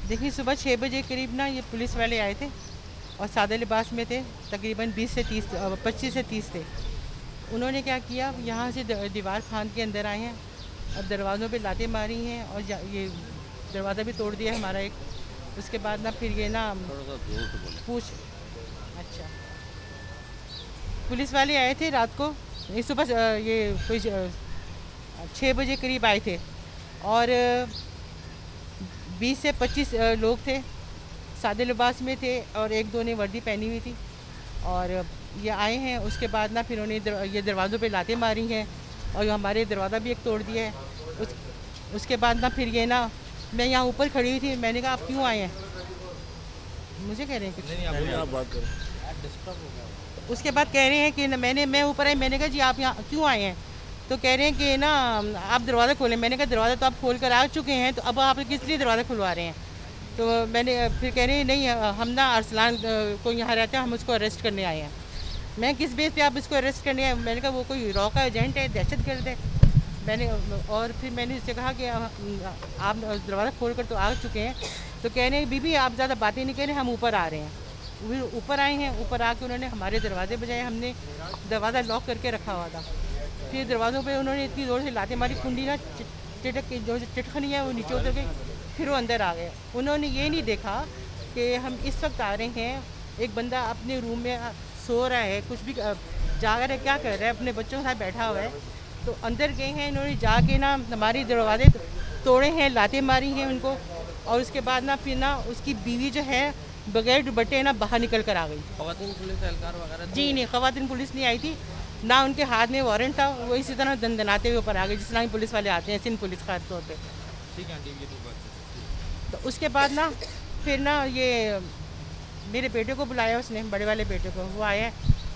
देखिए सुबह 6 बजे करीब ना ये पुलिस वाले आए थे और सादे लिबास में थे, तकरीबन 20 से 30 25 से 30 थे। उन्होंने क्या किया, यहाँ से दीवार फांद के अंदर आए हैं और दरवाज़ों पे लातें मारी हैं और ये दरवाज़ा भी तोड़ दिया है हमारा एक। उसके बाद ना फिर ये ना पूछ अच्छा, पुलिस वाले आए थे रात को, ये सुबह ये कोई 6 बजे करीब आए थे और 20 से 25 लोग थे, सादे लिबास में थे और एक दो ने वर्दी पहनी हुई थी और ये आए हैं। उसके बाद ना फिर उन्होंने ये दरवाज़ों पे लातें मारी हैं और हमारे दरवाज़ा भी एक तोड़ दिया है। उसके बाद ना फिर ये ना, मैं यहाँ ऊपर खड़ी हुई थी, मैंने कहा आप क्यों आए हैं, मुझे कह रहे हैं कुछ नहीं, आप बात करें। उसके बाद कह रहे हैं कि मैं ऊपर आई, मैंने कहा जी आप यहाँ क्यों आए हैं, तो कह रहे हैं कि ना आप दरवाज़ा खोलें। मैंने कहा दरवाज़ा तो आप खोल कर आ चुके हैं, तो अब आप किस लिए दरवाज़ा खुलवा रहे हैं। तो मैंने फिर कह रहे हैं नहीं, हम ना अरसलान को यहाँ रहते हैं, हम उसको अरेस्ट करने आए हैं। मैं किस बेस पे आप इसको अरेस्ट करने आए, मैंने कहा वो कोई रॉ का एजेंट है, दहशतगर्द है। मैंने और फिर मैंने इससे कहा कि आप दरवाज़ा खोल कर तो आ चुके हैं, तो कह रहे हैं बीबी आप ज़्यादा बातें नहीं कह रहे, हम ऊपर आ रहे हैं। वो ऊपर आए हैं, ऊपर आके उन्होंने हमारे दरवाजे बजाए, हमने दरवाज़ा लॉक करके रखा हुआ था। फिर दरवाज़ों पे उन्होंने इतनी ज़ोर से लाते मारी, कुंडी ना चिटक के जो चिटखनी है वो नीचे उतर गई, फिर वो अंदर आ गए। उन्होंने ये नहीं देखा कि हम इस वक्त आ रहे हैं, एक बंदा अपने रूम में सो रहा है, कुछ भी जाग रहा है, क्या कर रहा है, अपने बच्चों के साथ बैठा हुआ है, तो अंदर गए हैं इन्होंने, जाके ना हमारी दरवाजे तोड़े हैं, लाते मारी हैं उनको। और उसके बाद ना फिर ना उसकी बीवी जो है बगैर दुपट्टे ना बाहर निकल कर आ गई। खवातीन पुलिस एहलकार वगैरह जी नहीं, खवातीन पुलिस नहीं आई थी, ना उनके हाथ में वारंट था, वो इसी तरह दंदनाते हुए ऊपर आ गए, जिस तरह पुलिस वाले आते हैं, सिंध पुलिस खास तौर पे। ठीक है आंटी, ये तो बात है। तो उसके बाद ना फिर ना ये मेरे बेटे को बुलाया उसने, बड़े वाले बेटे को, वो आया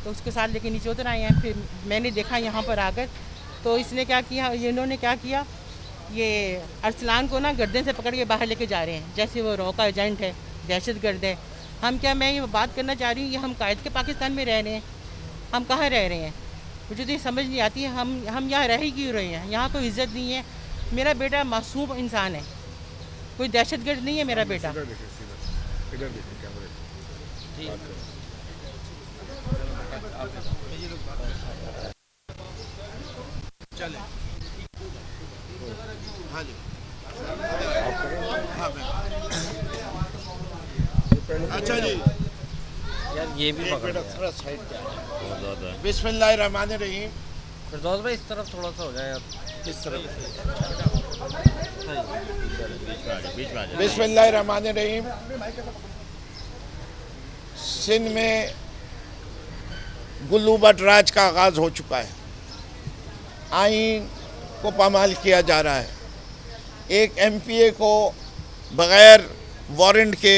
तो उसके साथ लेके नीचे उतर आए हैं। फिर मैंने देखा यहाँ पर आकर, तो इसने क्या किया, इन्होंने क्या किया, ये अरसलान को ना गर्दन से पकड़ के बाहर लेके जा रहे हैं, जैसे वो रॉ का एजेंट है, दहशतगर्द है। हम क्या, मैं ये बात करना चाह रही हूँ, ये हम कायद के पाकिस्तान में रह रहे हैं, हम कहाँ रह रहे हैं, मुझे तो ये समझ नहीं आती है, हम यहाँ रह ही क्यों रहे हैं, यहाँ कोई इज्जत नहीं है। मेरा बेटा मासूम इंसान है, कोई दहशतगर्द नहीं है मेरा बेटा। चले हाँ जी, हाँ अच्छा जी, यार ये भी एक पकड़ मिनट लिया। थोड़ा साइड पे बिस्मिल्लाहिर्रहमानिर्रहीम। फिरदौस भाई इस तरफ थोड़ा सा हो जाए आप। इस तरफ बीच में आ जाए। बिस्मिल्लाहिर्रहमानिर्रहीम। सिंध में गुल्लू भट्ट राज का आगाज़ हो चुका है, आइन को पामाल किया जा रहा है। एक एमपीए को बग़ैर वारंट के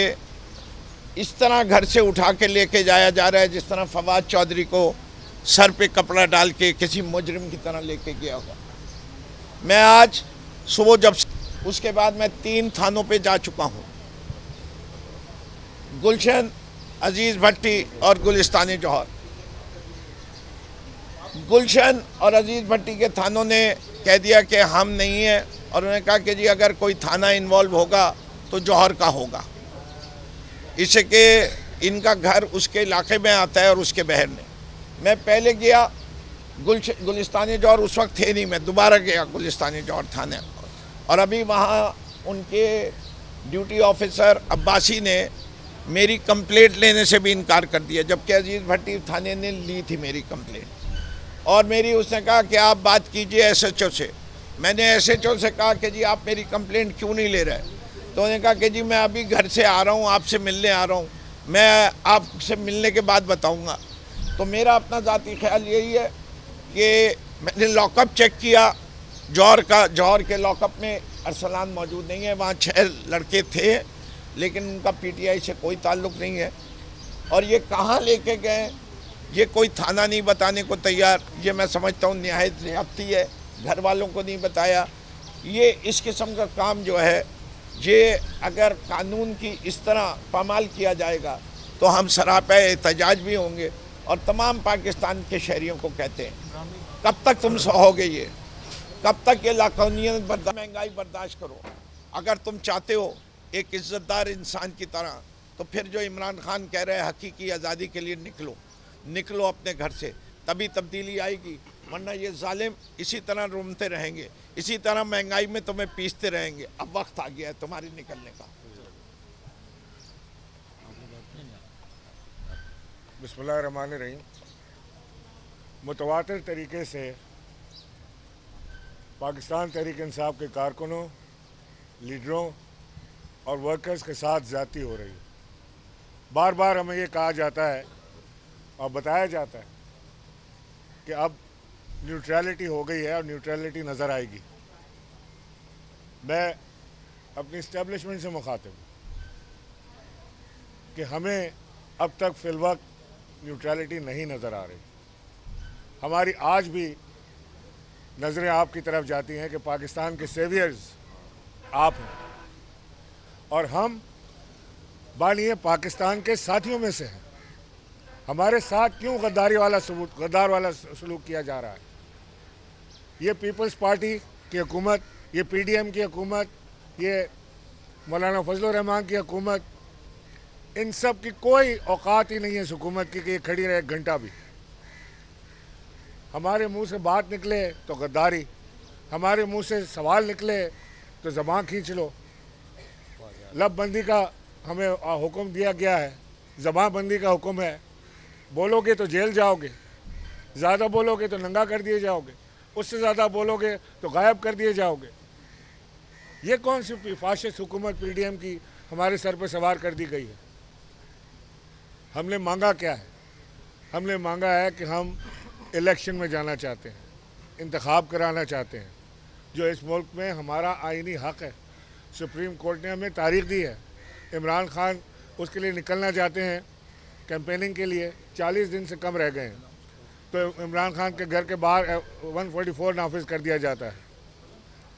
इस तरह घर से उठा के लेके जाया जा रहा है जिस तरह फवाद चौधरी को सर पे कपड़ा डाल के किसी मुजरिम की तरह लेके गया होगा। मैं आज सुबह जब उसके बाद मैं 3 थानों पे जा चुका हूँ, गुलशन, अजीज़ भट्टी और गुलिस्तानी जौहर। गुलशन और अजीज़ भट्टी के थानों ने कह दिया कि हम नहीं हैं, और उन्होंने कहा कि जी अगर कोई थाना इन्वॉल्व होगा तो जौहर का होगा, इससे कि इनका घर उसके इलाके में आता है और उसके बहर ने। मैं पहले गया गुलिस्तानी जौहर, उस वक्त थे नहीं, मैं दोबारा गया गुलिस्तानी जौहर थाने, और अभी वहाँ उनके ड्यूटी ऑफिसर अब्बासी ने मेरी कंप्लेंट लेने से भी इनकार कर दिया, जबकि अजीज़ भट्टी थाने ने ली थी मेरी कंप्लेंट। और मेरी उसने कहा कि आप बात कीजिए एसएचओ से। मैंने एसएचओ से कहा कि जी आप मेरी कंप्लेंट क्यों नहीं ले रहे, तो उन्होंने कहा कि जी मैं अभी घर से आ रहा हूँ, आपसे मिलने आ रहा हूँ, मैं आपसे मिलने के बाद बताऊँगा। तो मेरा अपना ज़ाती ख्याल यही है कि मैंने लॉकअप चेक किया जौहर का, जौहर के लॉकअप में अरसलान मौजूद नहीं है, वहाँ 6 लड़के थे, लेकिन उनका पीटीआई से कोई ताल्लुक़ नहीं है। और ये कहाँ लेके गए, ये कोई थाना नहीं बताने को तैयार, ये मैं समझता हूँ निहायत ज़्यादती है, घर वालों को नहीं बताया। ये इस किस्म का काम जो है, ये अगर कानून की इस तरह पामाल किया जाएगा तो हम सरापा एहतजाज भी होंगे। और तमाम पाकिस्तान के शहरियों को कहते हैं, कब तक तुम सहोगे, ये कब तक ये लाकानूनियत महंगाई बर्दाश्त करो। अगर तुम चाहते हो एक इज़्ज़तदार इंसान की तरह। तो फिर जो इमरान खान कह रहे हैं हकीकी आज़ादी के लिए निकलो अपने घर से, तभी तब्दीली आएगी, वरना ये जालिम इसी तरह रोमते रहेंगे, इसी तरह महंगाई में तुम्हें पीसते रहेंगे। अब वक्त आ गया है तुम्हारी निकलने का। बिस्मिल्लाहिर्रहमानिर्रहीम। मुतवातिर तरीके से पाकिस्तान तहरीक इंसाफ के कारकुनों, लीडरों और वर्कर्स के साथ ज़्यादती हो रही है। बार बार हमें ये कहा जाता है और बताया जाता है कि अब न्यूट्रलिटी हो गई है और न्यूट्रलिटी नज़र आएगी। मैं अपनी इस्टेब्लिशमेंट से मुखातिब हूँ कि हमें अब तक फिलवक्त न्यूट्रलिटी नहीं नज़र आ रही। हमारी आज भी नज़रें आपकी तरफ जाती हैं कि पाकिस्तान के सेवियर्स आप हैं और हम बानिए पाकिस्तान के साथियों में से हैं। हमारे साथ क्यों गद्दार वाला सलूक किया जा रहा है? ये पीपल्स पार्टी की हुकूमत, ये पीडीएम की हुकूमत, ये मौलाना फजलुर रहमान की हुकूमत, इन सब की कोई औकात ही नहीं है इस हुकूमत की कि ये खड़ी रहे एक घंटा भी। हमारे मुंह से बात निकले तो गद्दारी, हमारे मुंह से सवाल निकले तो ज़बान खींच लो। लबबंदी का हमें हुक्म दिया गया है, ज़बान बंदी का हुक्म है। बोलोगे तो जेल जाओगे, ज़्यादा बोलोगे तो नंगा कर दिए जाओगे, उससे ज़्यादा बोलोगे तो गायब कर दिए जाओगे। ये कौन सी फाशिस्ट हुकूमत पीडीएम की हमारे सर पर सवार कर दी गई है? हमने मांगा क्या है? हमने मांगा है कि हम इलेक्शन में जाना चाहते हैं, इंतखाब कराना चाहते हैं, जो इस मुल्क में हमारा आईनी हक़ है। सुप्रीम कोर्ट ने हमें तारीख दी है। इमरान खान उसके लिए निकलना चाहते हैं कैंपेनिंग के लिए, 40 दिन से कम रह गए हैं, तो इमरान खान के घर के बाहर 144 नाफिज कर दिया जाता है।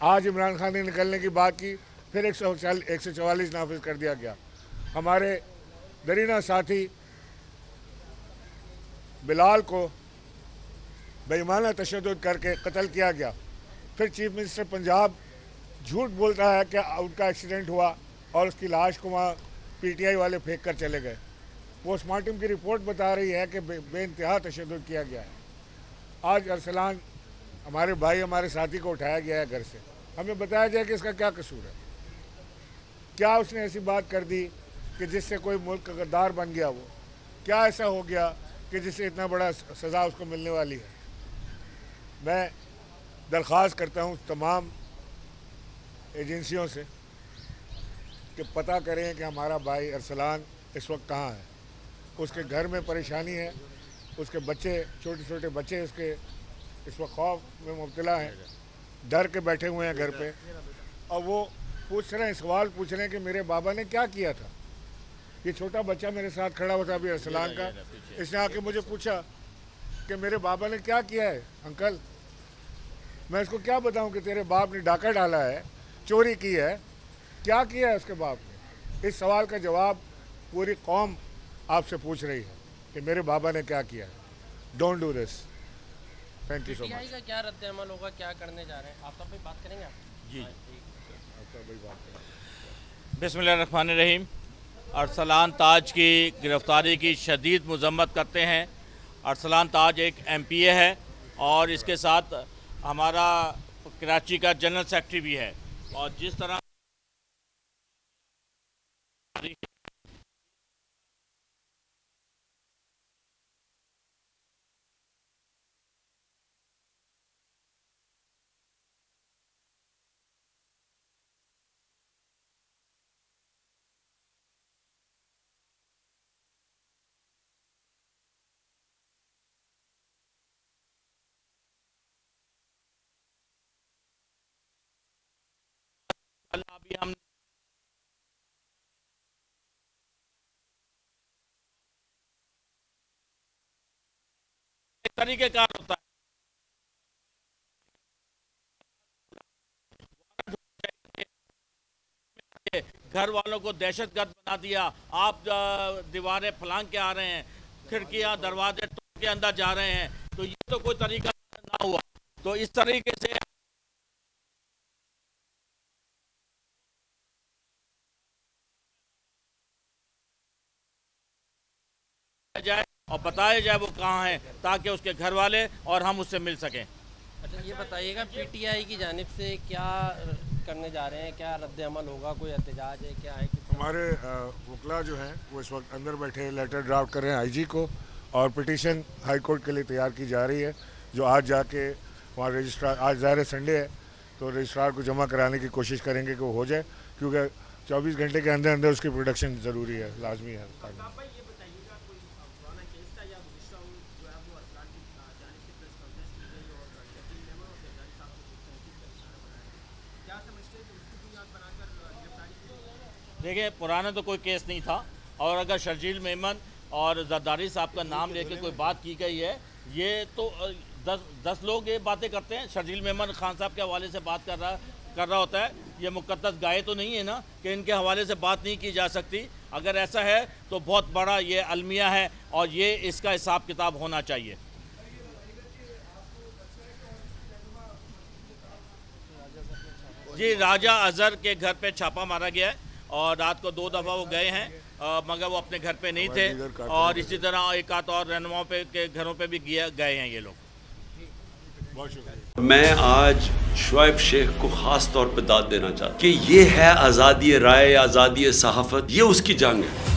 आज इमरान खान ने निकलने की बात की, फिर 144 नाफिज कर दिया गया। हमारे दरीना साथी बिलाल को बेईमाना तशद्दुद करके कत्ल किया गया। फिर चीफ मिनिस्टर पंजाब झूठ बोलता है कि उनका एक्सीडेंट हुआ और उसकी लाश को वहाँ पीटीआई वाले फेंक कर चले गए। पोस्टमार्टम की रिपोर्ट बता रही है कि बेइंतहा तशद्दुद किया गया है। आज अरसलान हमारे भाई, हमारे साथी को उठाया गया है घर से। हमें बताया जाए कि इसका क्या कसूर है? क्या उसने ऐसी बात कर दी कि जिससे कोई मुल्क का गद्दार बन गया? वो क्या ऐसा हो गया कि जिससे इतना बड़ा सज़ा उसको मिलने वाली है? मैं दरख्वास्त करता हूँ तमाम एजेंसियों से कि पता करें कि हमारा भाई अरसलान इस वक्त कहाँ है। उसके घर में परेशानी है, उसके बच्चे, छोटे छोटे बच्चे उसके इस वक्त खौफ में मुब्तला हैं, डर के बैठे हुए हैं घर पे, और वो पूछ रहे हैं, सवाल पूछ रहे हैं कि मेरे बाबा ने क्या किया था। ये छोटा बच्चा मेरे साथ खड़ा हुआ था अभी अरसलान का, इसने आके मुझे पूछा कि मेरे बाबा ने क्या किया है अंकल। मैं इसको क्या बताऊं कि तेरे बाप ने डाका डाला है, चोरी की है, क्या किया है उसके बाप ने? इस सवाल का जवाब पूरी कौम आपसे पूछ रही है कि मेरे बाबा ने क्या किया है। Don't do this. Thank you so much. का क्या रद्द-ए-अमल होगा, क्या करने जा रहे हैं? आप सब भी बात करेंगे आप? जी ठीक। बिस्मिल्लाहिर्रहमानिर्रहीम। अरसलान ताज की गिरफ्तारी की शदीद मजम्मत करते हैं। अरसलान ताज एक एमपीए है और इसके साथ हमारा कराची का जनरल सेक्रेटरी भी है, और जिस तरह अभी हम तरीक़ेकार होता है, घर वालों को दहशतगर्द बना दिया, आप दीवारें फलांग के आ रहे हैं, खिड़कियां दरवाजे तोड़ के अंदर जा रहे हैं, तो ये तो कोई तरीका ना हुआ। तो इस तरीके से जाए और बताया जाए वो कहाँ है, ताकि उसके घर वाले और हम उससे मिल सकें। अच्छा ये बताइएगा, पीटीआई की जानिब से क्या करने जा रहे हैं, क्या रद्द अमल होगा, कोई एहतजाज है, क्या है? हमारे वकला जो हैं वो इस वक्त अंदर बैठे लेटर ड्राफ्ट कर रहे हैं आईजी को, और पिटीशन हाई कोर्ट के लिए तैयार की जा रही है, जो आज जाके वहाँ रजिस्ट्रार, आज ज़ाहिर संडे है तो रजिस्ट्रार को जमा कराने की कोशिश करेंगे कि वो हो जाए, क्योंकि 24 घंटे के अंदर अंदर उसकी प्रोडक्शन ज़रूरी है, लाजमी है। देखिए, पुराना तो कोई केस नहीं था, और अगर शर्जील मेमन और जरदारी साहब का नाम लेके कोई बात की गई है, ये तो 10 लोग ये बातें करते हैं। शर्जील मेमन खान साहब के हवाले से बात कर रहा होता है, ये मुकद्दस गाय तो नहीं है ना कि इनके हवाले से बात नहीं की जा सकती। अगर ऐसा है तो बहुत बड़ा ये अलमिया है और ये इसका हिसाब किताब होना चाहिए। जी, राजा अजहर के घर पे छापा मारा गया है और रात को 2 दफ़ा वो गए हैं, मगर वो अपने घर पे नहीं थे, और इसी तरह एक आध और रहनुमाओं पे के घरों पे भी गए हैं ये लोग। मैं आज शुएब शेख को खास तौर पे दाद देना चाहता हूँ कि ये है आज़ादी राय, आज़ादी सहाफ़त, ये उसकी जंग है।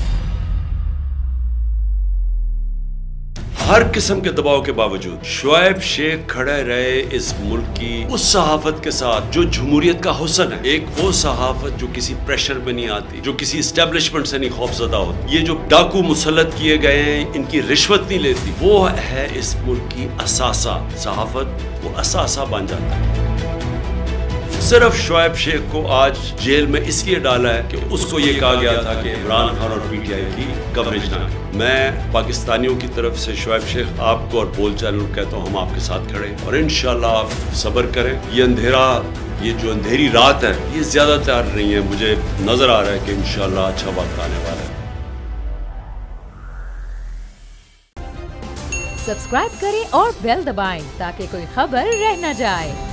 हर किस्म के दबाव के बावजूद शुएब शेख खड़े रहे इस मुल्क की उस सहाफत के साथ जो जमहूरियत का हुस्न है। एक वो सहाफत जो किसी प्रेशर में नहीं आती, जो किसी एस्टेब्लिशमेंट से नहीं खौफजदा होती। ये जो डाकू मुसल्लत किए गए हैं, इनकी रिश्वत नहीं लेती, वो है इस मुल्क की असासा। सहाफत वो असासा बन जाता है। सिर्फ शुएब शेख को आज जेल में इसलिए डाला है कि उसको ये कहा गया था कि इमरान खान और पीटीआई की कवरेज ना करें। मैं पाकिस्तानियों की तरफ से शुएब शेख आपको और बोलचाल कहता हूँ, हम आपके साथ खड़े और इंशाल्लाह आप सब्र करें। ये अंधेरा, ये जो अंधेरी रात है, ये ज्यादा तैयार नहीं है। मुझे नजर आ रहा है कि इंशाल्लाह अच्छा वक्त आने वाला है। सब्सक्राइब करें और बेल दबाएं ताकि कोई खबर रह न जाए।